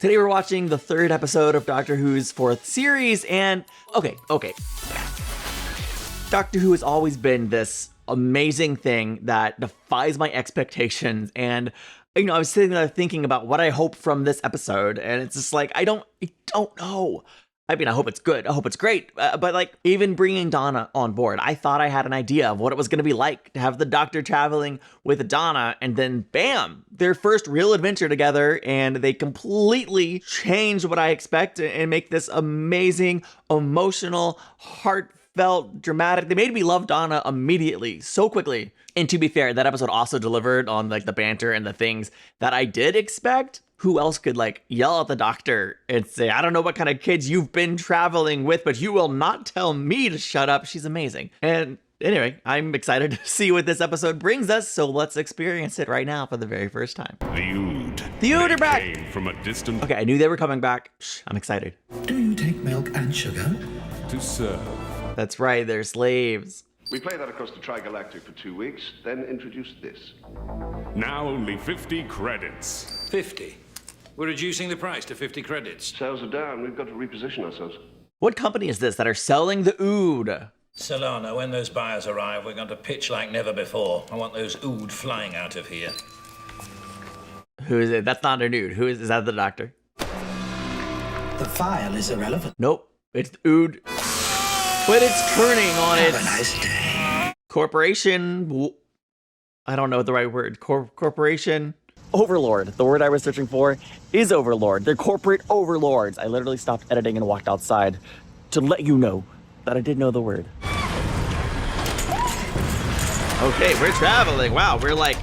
Today we're watching the third episode of Doctor Who's fourth series, and okay. Doctor Who has always been this amazing thing that defies my expectations, and I was sitting there thinking about what I hope from this episode, and it's just like, I don't know. I mean, I hope it's good. I hope it's great. But like, even bringing Donna on board, I thought I had an idea of what it was going to be like to have the Doctor traveling with Donna, and then bam, their first real adventure together, and they completely change what I expect and make this amazing, emotional, heartfelt, dramatic. They made me love Donna immediately, so quickly. And to be fair, that episode also delivered on like the banter and the things that I did expect. Who else could like yell at the Doctor and say, I don't know what kind of kids you've been traveling with, but you will not tell me to shut up. She's amazing. And anyway, I'm excited to see what this episode brings us, so let's experience it right now for the very first time. The Ood are back! Came from a distant... Okay, I knew they were coming back. Shh, I'm excited. Do you take milk and sugar? to serve. That's right, they're slaves. We play that across the Trigalactic for 2 weeks, then introduce this. Now only 50 credits. 50? We're reducing the price to 50 credits. Sales are down, we've got to reposition ourselves. What company is this that are selling the Ood? Solana, when those buyers arrive, we're going to pitch like never before. I want those Ood flying out of here. Who is it? That's not an Ood. Who is that the Doctor? The file is irrelevant. Nope, it's the Ood. But it's turning on Have its a nice day. corporation. I don't know the right word. Corporation. Overlord. The word I was searching for is overlord. They're corporate overlords. I literally stopped editing and walked outside to let you know that I did know the word. Okay, we're traveling. Wow, we're like...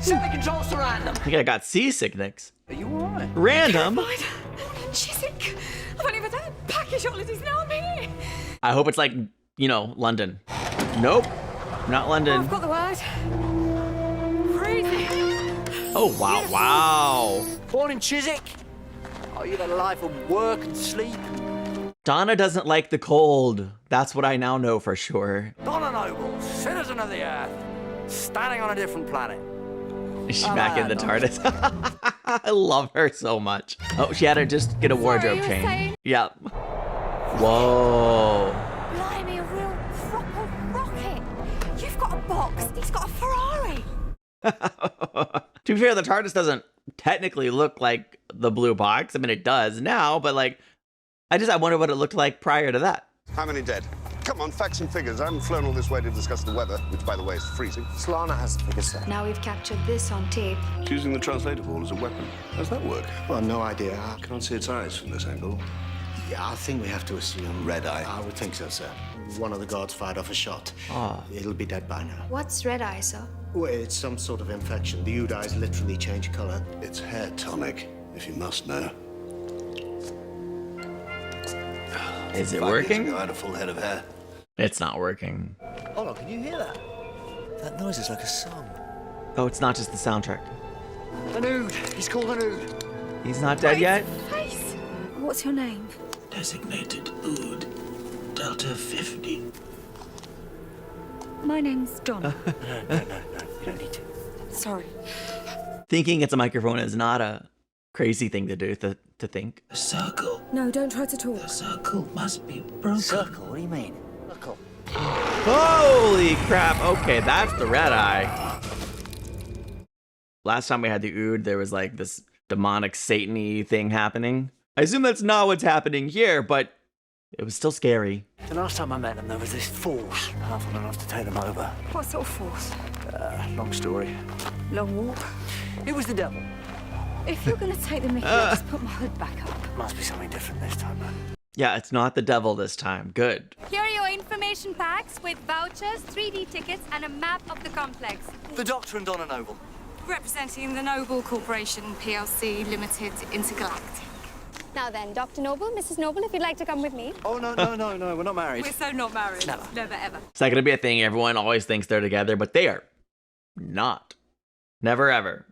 Set the controls to random. I think I got seasickness. Are you alright? Random? Chiswick. I've only got a package holidays now. I'm here. I hope it's like, London. Nope, not London. I've got the word. Crazy. Oh, wow. Born in Chiswick. Oh, you had a life of work and sleep. Donna doesn't like the cold. That's what I now know for sure. Donna Noble, citizen of the Earth, standing on a different planet. She's back in the TARDIS. I love her so much. Oh, she had to just get a wardrobe you were change. saying? Yep. Whoa. Blimey, a real proper rocket. You've got a box. He's got a Ferrari. To be fair, the TARDIS doesn't technically look like the blue box. I mean, it does now, but like, I wonder what it looked like prior to that. How many dead? Come on, facts and figures. I haven't flown all this way to discuss the weather, which, by the way, is freezing. Solana has the figures set. Now we've captured this on tape. Using the translator ball as a weapon. How's that work? Well, no idea. Can't see its eyes from this angle. Yeah, I think we have to assume Red eye. I would think so, sir. One of the guards fired off a shot. It'll be dead by now. What's red eye, sir? Well, it's some sort of infection. The Ood eyes literally change color. It's hair tonic, if you must know. Is it 5 years working? ago, I had a full head of hair. It's not working. Hold on, can you hear that? That noise is like a song. Oh, it's not just the soundtrack. An Ood. He's called an Ood. He's not dead yet? Face. What's your name? Designated Ood. Delta 50. My name's Donna. No, you don't need to. Sorry. Thinking it's a microphone is not a crazy thing to do, to think. A circle. No, don't try to talk. The circle must be broken. Circle, what do you mean? Circle. Holy crap. Okay, that's the red eye. Last time we had the Ood, there was like this demonic Satan-y thing happening. I assume that's not what's happening here, but it was still scary. The last time I met them, there was this force powerful enough to take them over. What sort of force? Long story. Long walk. It was the devil. If you're going to take the mickey, I'll just put my hood back up. Must be something different this time, man. Yeah, it's not the devil this time. Good. Here are your information packs with vouchers, 3D tickets, and a map of the complex. The Doctor and Donna Noble. Representing the Noble Corporation, PLC Limited Intergalactic. Now then, Dr. Noble, Mrs. Noble, if you'd like to come with me. Oh, no, we're not married. We're so not married. Never. Never, ever. It's not going to be a thing. Everyone always thinks they're together, but they are not. Never ever.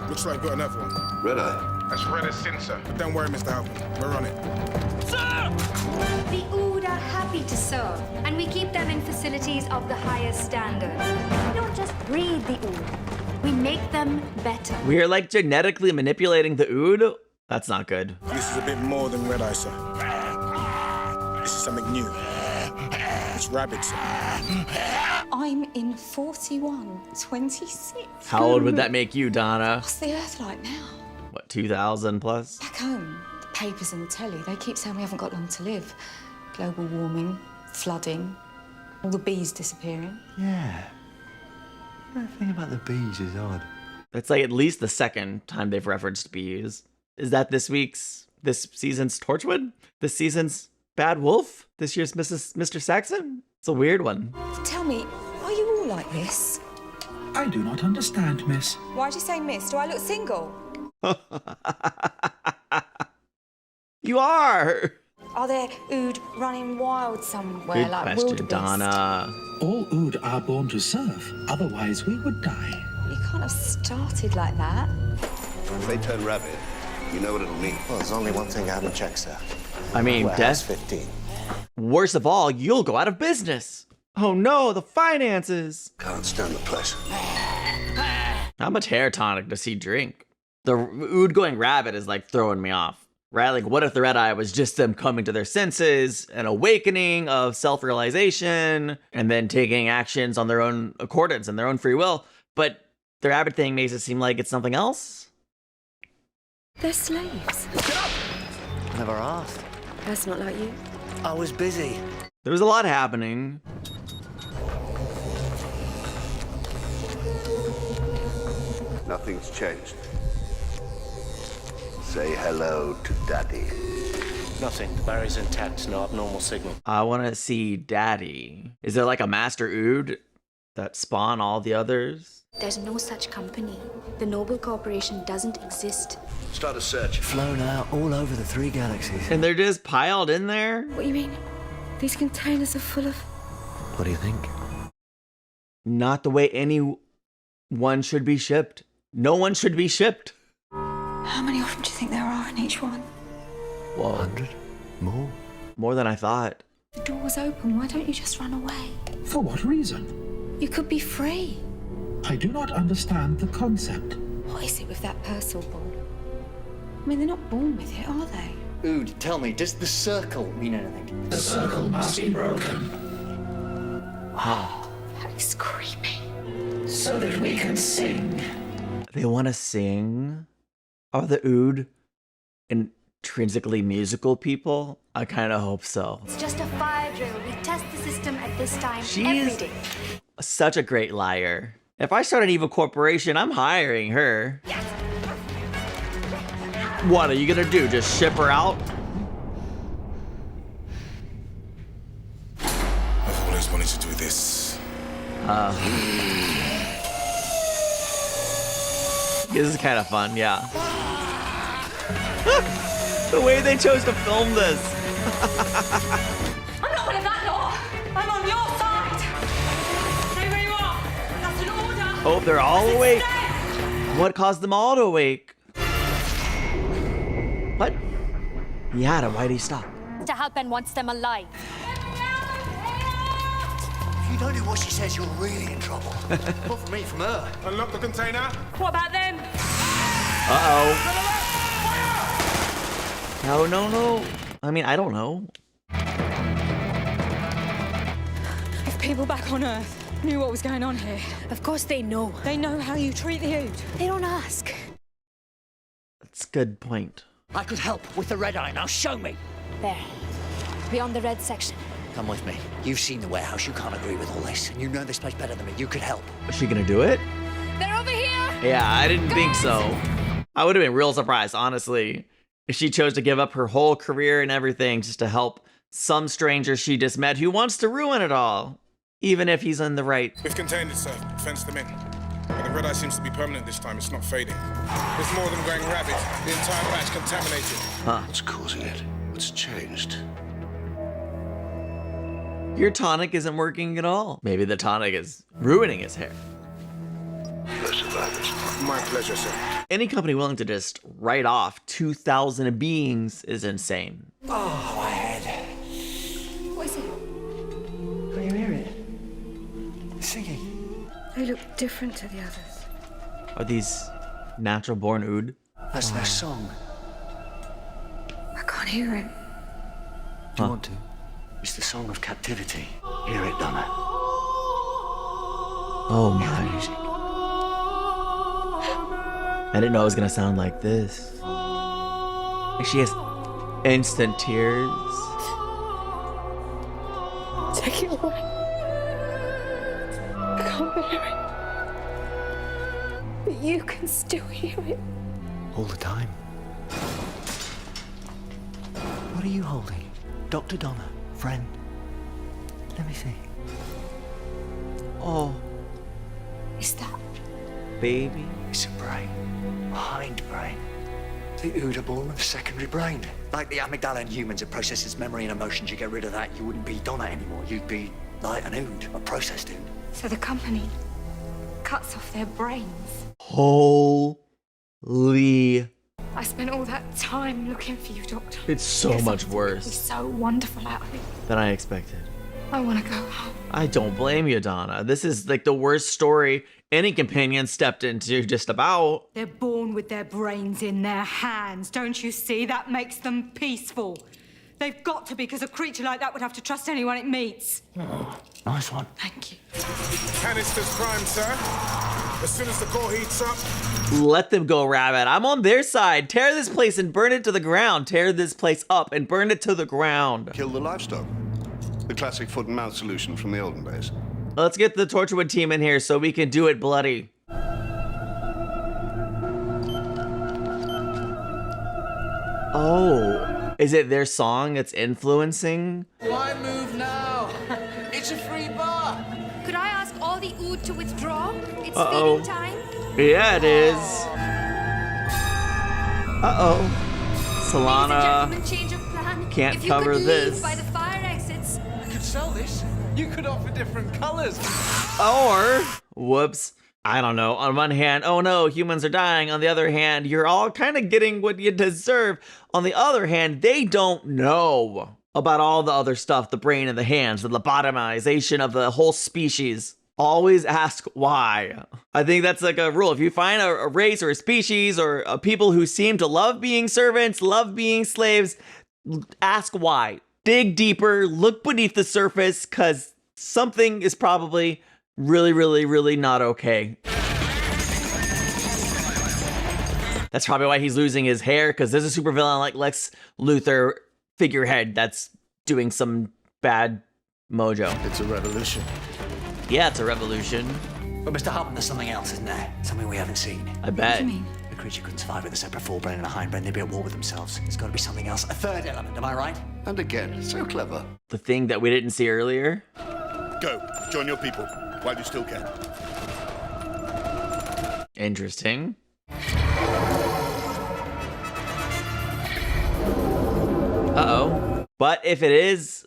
Looks like we've got another one. Red eye. That's red as sin, sir. But don't worry, Mr. Halpin. We're on it. The Ood are happy to serve, and we keep them in facilities of the highest standard. We don't just breed the Ood, we make them better. We are like genetically manipulating the Ood? That's not good. This is a bit more than red eye, sir. This is something new. It's rabbit, sir. I'm in 41, 26. How old would that make you, Donna? What's the Earth like now? What, 2,000 plus? Back home, the papers and the telly, they keep saying we haven't got long to live. Global warming, flooding, all the bees disappearing. Yeah. The thing about the bees is odd. It's like at least the second time they've referenced bees. Is that this season's Torchwood? This season's Bad Wolf? This year's Mr. Saxon? It's a weird one. Tell me, are you all like this? I do not understand, miss. Why'd you say miss? Do I look single? You are! Are there Ood running wild somewhere, Good like question, wildebeest? Donna. All Ood are born to serve, otherwise we would die. You can't have started like that. If they turn rabbit, you know what it'll mean. Well, there's only one thing I haven't checked, sir. I mean, Warehouse death. 15. Worst of all, you'll go out of business. Oh no, the finances. Can't stand the place. How much hair tonic does he drink? The Ood going rabbit is like throwing me off. Right? Like, what if the red eye was just them coming to their senses, an awakening of self-realization, and then taking actions on their own accordance and their own free will? But the rabbit thing makes it seem like it's something else. They're slaves. Never asked. That's not like you. I was busy. There was a lot happening. Nothing's changed. Say hello to Daddy. Nothing. The barrier's intact. No abnormal signal. I want to see Daddy. Is there like a Master Ood that spawn all the others? There's no such company. The Noble Corporation doesn't exist. Start a search. Flown out all over the 3 galaxies. And they're just piled in there? What do you mean? These containers are full of... What do you think? Not the way anyone should be shipped. No one should be shipped. How many of them do you think there are in each one? Whoa. 100? More? More than I thought. The door's open. Why don't you just run away? For what reason? You could be free. I do not understand the concept. What is it with that Purcell ball? I mean, they're not born with it, are they? Ood, tell me, does the circle mean anything? The circle must be broken That is creepy. so that we can sing. They want to sing? Are the Ood intrinsically musical people? I kind of hope so. It's just a fire drill. We test the system at this time She's every day. such a great liar. If I start an evil corporation, I'm hiring her. Yes. What are you gonna do? Just ship her out? I've always wanted to do this. This is kind of fun, yeah. The way they chose to film this. I'm not one of that lot. I'm on your side. Stay where you are. That's an order. Oh, they're all awake. What caused them all to awake? What? Yada, why'd he stop? To help and wants them alive. If you don't do what she says, you're really in trouble. Not from me, from her. Unlock the container. What about them? Uh-oh. No. I mean, I don't know. If people back on Earth knew what was going on here, Of course they know. they know how you treat the Ood. They don't ask. That's a good point. I could help with the red eye. Now show me. There. Beyond the red section. Come with me. You've seen the warehouse. You can't agree with all this. And you know this place better than me. You could help. Is she gonna do it? They're over here! Yeah, I didn't think so. I would have been real surprised, honestly, if she chose to give up her whole career and everything just to help some stranger she just met who wants to ruin it all, even if he's in the right. We've contained it, sir. Fenced them in. But the red eye seems to be permanent this time. It's not fading. There's more of them going rabbit. The entire batch contaminated. What's causing it? What's changed? Your tonic isn't working at all. Maybe the tonic is ruining his hair. No survivors. My pleasure, sir. Any company willing to just write off 2,000 beings is insane. Oh, my head. What is it? Can you hear it? Singing. They look different to the others. Are these natural born Ood? That's their song. can't hear it. Do you want to? It's the song of captivity. Hear it, Donna. Oh Hear the my. music. I didn't know it was gonna sound like this. Like she has instant tears. Take it away. I can't bear it. But you can still hear it. All the time. What are you holding? Dr. Donna, friend. Let me see. Oh, Is that? baby. It's a brain. A hind brain. The Ood are born with a secondary brain. Like the amygdala in humans, it processes memory and emotions. You get rid of that, you wouldn't be Donna anymore. You'd be like an Ood, a processed Ood. So the company cuts off their brains. Holy. I spent all that time looking for you, Doctor. It's so There's much something really worse so wonderful out of it. than I expected. I want to go home. I don't blame you, Donna. This is like the worst story any companion stepped into just about. They're born with their brains in their hands. Don't you see? That makes them peaceful. They've got to be, because a creature like that would have to trust anyone it meets. Nice one. Thank you. Canister's prime, sir. As soon as the core heats up, Let them go, Rabbit. I'm on their side. Tear this place and burn it to the ground. Tear this place up and burn it to the ground. Kill the livestock. The classic foot and mouth solution from the olden days. Let's get the Torchwood team in here so we can do it bloody. Oh, is it their song that's influencing? Why move now? It's a free bar. Could I ask all the Ood to withdraw? It's Uh-oh. feeding time. Yeah, it is. Uh-oh. Ladies and Solana gentlemen, change of plan. can't If you cover could this. leave by the fire exits. I could sell this. You could offer different colors. Or, whoops, I don't know. On one hand, oh no, humans are dying. On the other hand, you're all kind of getting what you deserve. On the other hand, they don't know about all the other stuff, the brain and the hands, the lobotomization of the whole species. Always ask why. I think that's like a rule. If you find a race or a species or a people who seem to love being servants, love being slaves, ask why. Dig deeper, look beneath the surface, because something is probably really, really, really not okay. That's probably why he's losing his hair, because there's a supervillain like Lex Luthor figurehead that's doing some bad mojo. It's a revolution. Yeah, it's a revolution. But Mr. Hartman, there's something else, isn't there? Something we haven't seen. I bet. What do you mean? The creature couldn't survive with a separate forebrain and a hindbrain. They'd be at war with themselves. There's got to be something else. A third element, am I right? And again, so clever. The thing that we didn't see earlier. Go, join your people while you still can. Interesting. Uh-oh. But if it is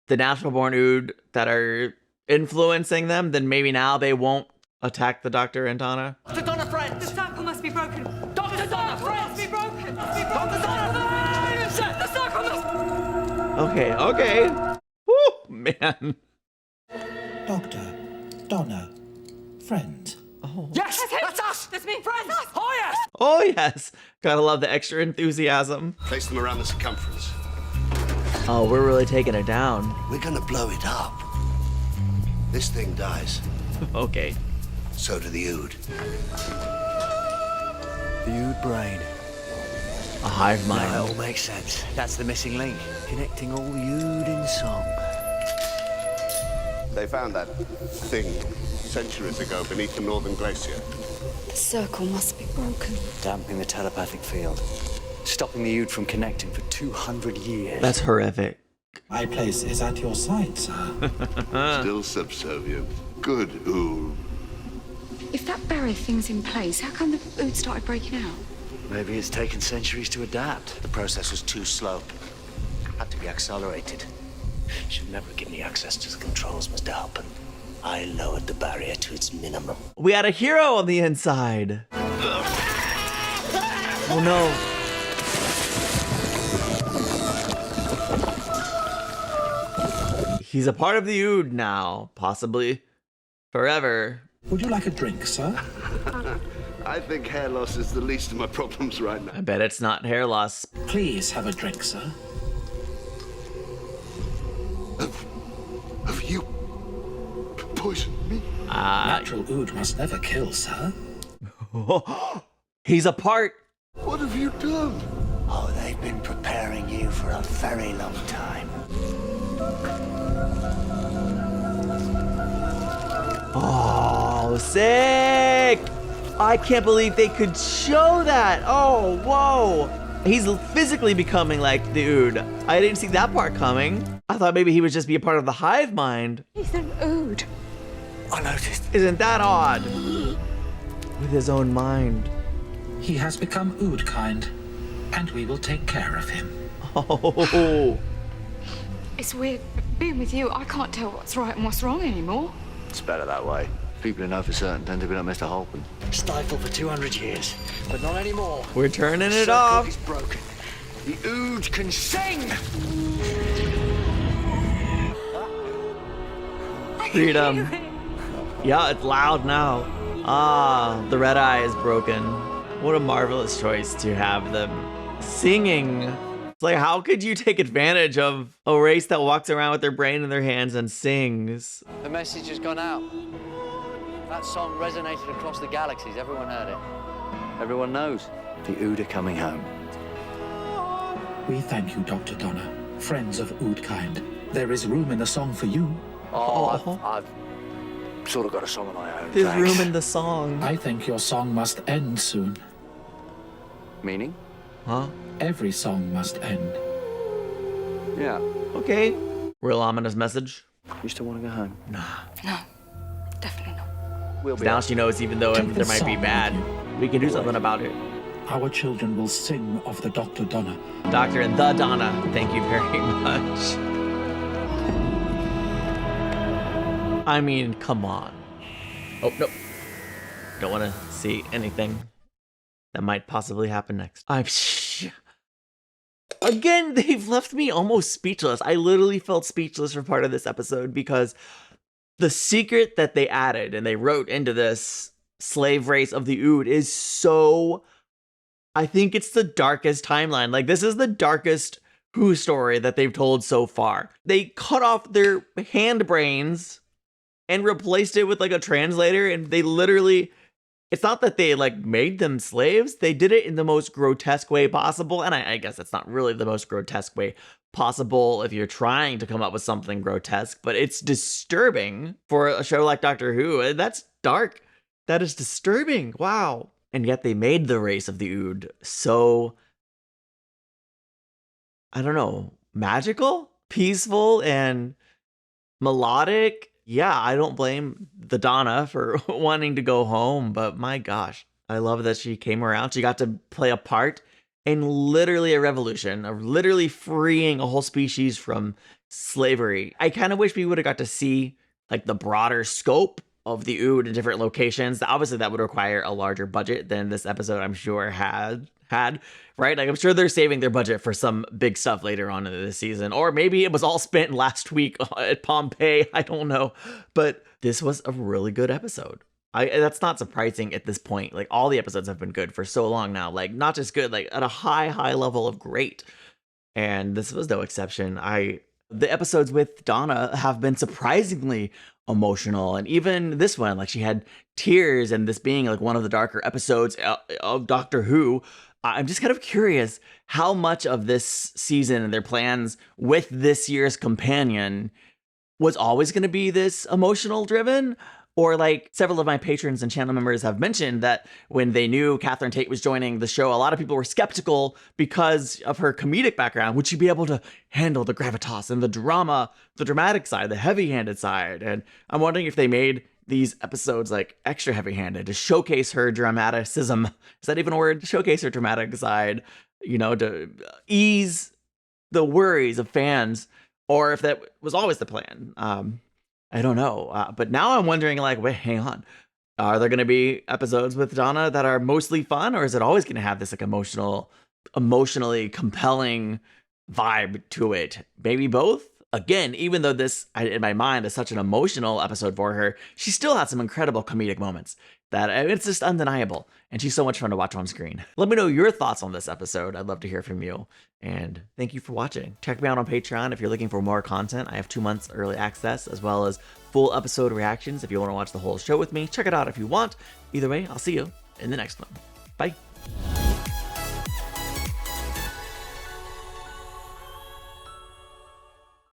the natural-born Ood that are influencing them, then maybe now they won't attack the Doctor and Donna. Dr. Donna, friend! The circle must be broken. Dr. Donna, friend! Must be broken. Dr. Donna, friend! The circle must... Okay, okay. Woo, man. Doctor, Donna, friend. Yes! That's us! That's me! Friends! Oh, yes! Oh, yes. Gotta love the extra enthusiasm. Place them around the circumference. Oh, we're really taking it down. We're gonna blow it up. This thing dies. Okay. So do the Ood. The Ood brain. A hive Now it mind. all makes sense. That's the missing link, connecting all the Ood in song. They found that thing centuries ago beneath the northern glacier. The circle must be broken. Damping the telepathic field. Stopping the Ood from connecting for 200 years. That's horrific. My place is at your side, sir. Still subservient. Good Ood. If that barrier thing's in place, how come the Ood started breaking out? Maybe it's taken centuries to adapt. The process was too slow. Had to be accelerated. Should never give me access to the controls, Mr. Halpin. I lowered the barrier to its minimum. We had a hero on the inside. Oh no. He's a part of the Ood now, possibly forever. Would you like a drink, sir? I think hair loss is the least of my problems right now. I bet it's not hair loss. Please have a drink, sir. Have you poisoned me? Natural ood must never kill, sir. He's a part. What have you done? Oh, they've been preparing you for a very long time. Oh, sick! I can't believe they could show that. Oh, whoa. He's physically becoming like the Ood. I didn't see that part coming. I thought maybe he would just be a part of the hive mind. He's an Ood. I noticed. Isn't that odd? With his own mind. He has become ood kind, and we will take care of him. Oh. It's weird being with you. I can't tell what's right and what's wrong anymore. It's better that way. People who know for certain tend to be like Mr. Holpen. Stifled for 200 years, but not anymore. We're turning it Circle off. is broken. The Ood can sing! Freedom. Yeah, it's loud now. Ah, the red eye is broken. What a marvelous choice to have them singing. It's like, how could you take advantage of a race that walks around with their brain in their hands and sings? The message has gone out. That song resonated across the galaxies. Everyone heard it. Everyone knows. The Ood are coming home. We thank you, Dr. Donna, friends of ood kind. There is room in the song for you. Oh, I've sort of got a song of my own. There's thanks. room in the song. I think your song must end soon. Meaning? Huh? Every song must end. Yeah. Okay. Real ominous message. You still want to go home? No, definitely not. We'll be Now up. she knows even though Take there this might be song bad, with we can do something about it. Our children will sing of the Dr. Donna. Doctor and the Donna, thank you very much. I mean, come on. Oh, no. Don't want to see anything that might possibly happen next. Again, they've left me almost speechless. I literally felt speechless for part of this episode because the secret that they added and they wrote into this slave race of the Ood is so... I think it's the darkest timeline. Like, this is the darkest Who story that they've told so far. They cut off their hand brains and replaced it with like a translator, and they literally... It's not that they like made them slaves. They did it in the most grotesque way possible. And I guess it's not really the most grotesque way possible if you're trying to come up with something grotesque, but it's disturbing for a show like Doctor Who. That's dark. That is disturbing. Wow. And yet they made the race of the Ood so, I don't know, magical, peaceful, and melodic. Yeah, I don't blame the Donna for wanting to go home, but my gosh, I love that she came around. She got to play a part in literally a revolution, of literally freeing a whole species from slavery. I kind of wish we would have got to see like the broader scope of the Ood in different locations. Obviously, that would require a larger budget than this episode, I'm sure, had, right? Like, I'm sure they're saving their budget for some big stuff later on in this season. Or maybe it was all spent last week at Pompeii. I don't know. But this was a really good episode. That's not surprising at this point. Like, all the episodes have been good for so long now. Like, not just good, like, at a high level of great. And this was no exception. The episodes with Donna have been surprisingly emotional, and even this one, like, she had tears, and this being like one of the darker episodes of Doctor Who, I'm just kind of curious how much of this season and their plans with this year's companion was always going to be this emotional driven. Or like several of my patrons and channel members have mentioned that when they knew Catherine Tate was joining the show, a lot of people were skeptical because of her comedic background. Would she be able to handle the gravitas and the drama, the dramatic side, the heavy-handed side? And I'm wondering if they made these episodes like extra heavy-handed to showcase her dramaticism. Is that even a word? To showcase her dramatic side, you know, to ease the worries of fans, or if that was always the plan. I don't know. But now I'm wondering, like, wait, hang on. Are there going to be episodes with Donna that are mostly fun, or is it always going to have this like emotionally compelling vibe to it? Maybe both? Again, even though this, in my mind, is such an emotional episode for her, she still had some incredible comedic moments that it's just undeniable. And she's so much fun to watch on screen. Let me know your thoughts on this episode. I'd love to hear from you. And thank you for watching. Check me out on Patreon if you're looking for more content. I have 2 months early access as well as full episode reactions if you want to watch the whole show with me. Check it out if you want. Either way, I'll see you in the next one. Bye.